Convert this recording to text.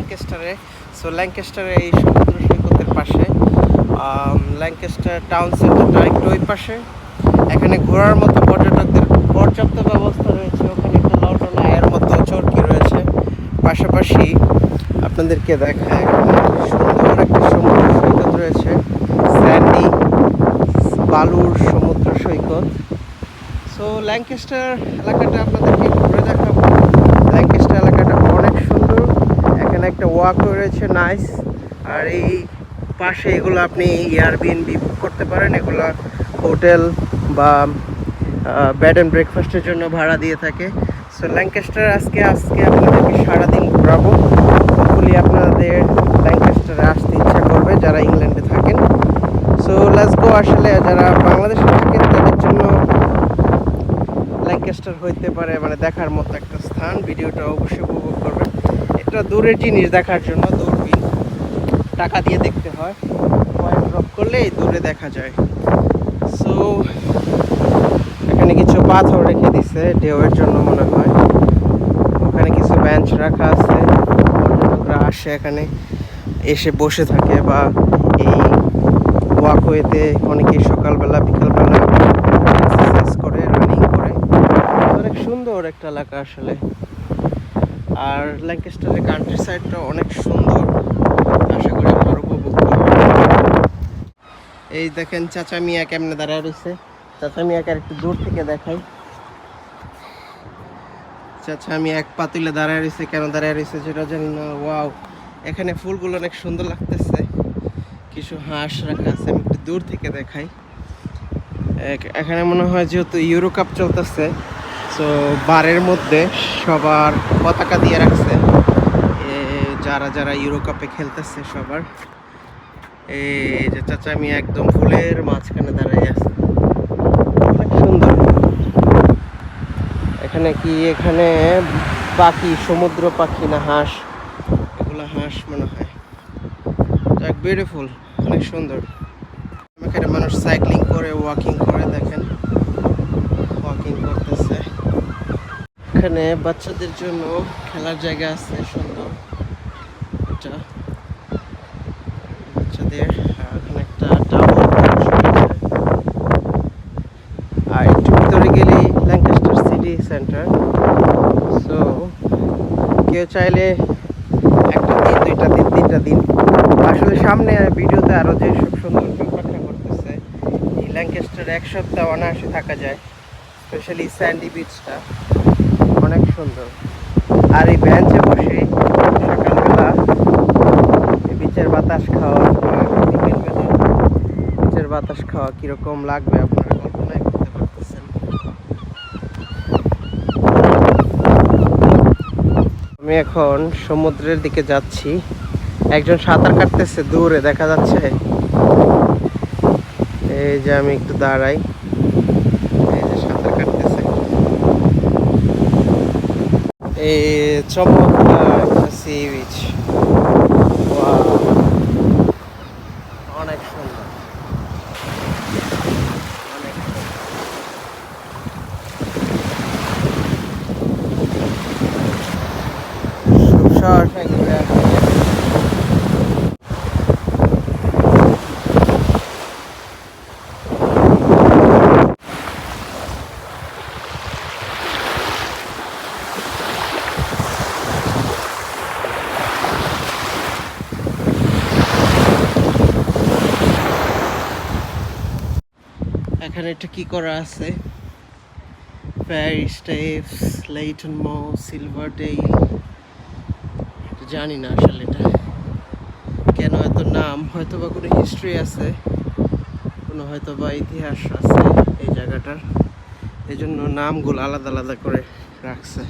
ল্যাঙ্কাস্টারে। So ল্যাঙ্কাস্টারে এই সমুদ্র সৈকতের পাশে ল্যাঙ্কাস্টার টাউন সেন্টারটা একটু ওই পাশে। এখানে ঘোরার মতো পর্যটকদের পর্যাপ্ত ব্যবস্থা রয়েছে। ওখানে একটা লটলায়ের মতো চরকি রয়েছে। পাশাপাশি আপনাদেরকে দেখায় সুন্দর একটা সমুদ্র সৈকত রয়েছে, স্যান্ডি বালুর সমুদ্র সৈকত। সো ল্যাঙ্কাস্টার এলাকাটা আপনাদেরকে ঘুরে দেখাবো। ল্যাঙ্কাস্টার এলাকাটা অনেক সুন্দর। এখানে একটা ওয়াকওয়ে রয়েছে, নাইস। আর এই পাশে এগুলো আপনি এয়ারবিএনবি বুক করতে পারেন। এগুলো হোটেল বা বেড অ্যান্ড ব্রেকফাস্টের জন্য ভাড়া দিয়ে থাকে। সো ল্যাঙ্কাস্টার আজকে আপনাদেরকে সারাদিন ঘোরাবো। হোপফুলি আপনাদের ল্যাঙ্কাস্টারে আসতে ইচ্ছা করবে যারা ইংল্যান্ডে থাকেন। So let's go. আসলে যারা বাংলাদেশে থাকেন তাদের জন্য ল্যাঙ্কাস্টার হইতে পারে মানে দেখার মতো একটা স্থান। ভিডিওটা অবশ্যই উপভোগ করবেন। এটা দূরের জিনিস দেখার জন্য দূরবীন টাকা দিয়ে দেখতে হয়, পয়েন্ট ড্রপ করলে দূরে দেখা যায়। সো এখানে কিছু পাথর রেখে দিছে ঢেউয়ের জন্য মনে হয়। ওখানে কিছু বেঞ্চ রাখা আছে, পর্যটকরা আসে এখানে এসে বসে থাকে বা এই ওয়াকওয়েতে অনেকেই সকালবেলা বিকালবেলা এক্সারসাইজ করে, রানিং করে। অনেক সুন্দর একটা এলাকা আসলে। আর ল্যাঙ্কাস্টারের কান্ট্রি সাইডটা অনেক সুন্দর, আশা করি আপনারা উপভোগ করবেন। এই দেখেন চাচা মিয়া কেমনে দাঁড়ায় রয়েছে। চাচা মিয়াকে একটু দূর থেকে দেখাই। চাচা মিয়া এক পাতিলে দাঁড়ায় রয়েছে, কেন দাঁড়ায় রয়েছে সেটা জানি না। ওয়াও, এখানে ফুলগুলো অনেক সুন্দর লাগতেছে। কিছু হাঁস রাখা আছে, আমি একটু দূর থেকে দেখাই। এখানে মনে হয় যেহেতু ইউরো কাপ চলতেছে, সো বারের মধ্যে সবার পতাকা দিয়ে রাখছে, যারা যারা ইউরো কাপে খেলতেছে সবার। এই যে চাচা মিয়া একদম ফুলের মাঝখানে দাঁড়িয়ে আছে, অনেক সুন্দর। এখানে কি এখানে পাখি, সমুদ্র পাখি না হাঁস? এগুলো হাঁস মনে হয়। যাক, বিউটিফুল, অনেক সুন্দর। এখানে মানুষ সাইক্লিং করে, ওয়াকিং করে, দেখেন ওয়াকিং করতেছে। এখানে বাচ্চাদের জন্য খেলার জায়গা আছে সুন্দর, এটা বাচ্চাদের। এখানে একটা টাওয়ার, আর একটু ভিতরে গেলেই ল্যাঙ্কাস্টার সিটি সেন্টার। সো কেউ চাইলে একটা দিন, দুইটা দিন, তিনটা দিন, আসলে সামনে ভিডিওতে আরও যে সব সুন্দর ব্যাখ্যা করতেছে, এই ল্যাঙ্কাস্টার এক সপ্তাহ অনায়াসে থাকা যায়। স্পেশালি স্যান্ডি বিচটা অনেক সুন্দর। আর এই বেঞ্চে বসে সকালবেলা এই বিচের বাতাস খাওয়া বা বিকেলবেলা বিচের বাতাস খাওয়া কীরকম লাগবে আপনারা কল্পনাই করতে পারতেছেন। আমি এখন সমুদ্রের দিকে যাচ্ছি। একজন সাঁতার কাটতেছে, দূরে দেখা যাচ্ছে। এই যে আমি একটু দাঁড়াই, এই যে সাঁতার কাটতেছে। এই চমৎকার একটা সি বিচ, অনেক সুন্দর, অনেক সহসাই ঘুরে আসি। এখানে এটা কি করা আছে? ফেয়ারি স্টেপস, লেইটন মো, সিলভার ডেইল। জানি না আসলে এটা কেন এত নাম, হয়তো বা কোনো হিস্ট্রি আছে, কোনো হয়তো বা ইতিহাস আছে এই জায়গাটার, এই জন্য নামগুলো আলাদা আলাদা করে রাখছে।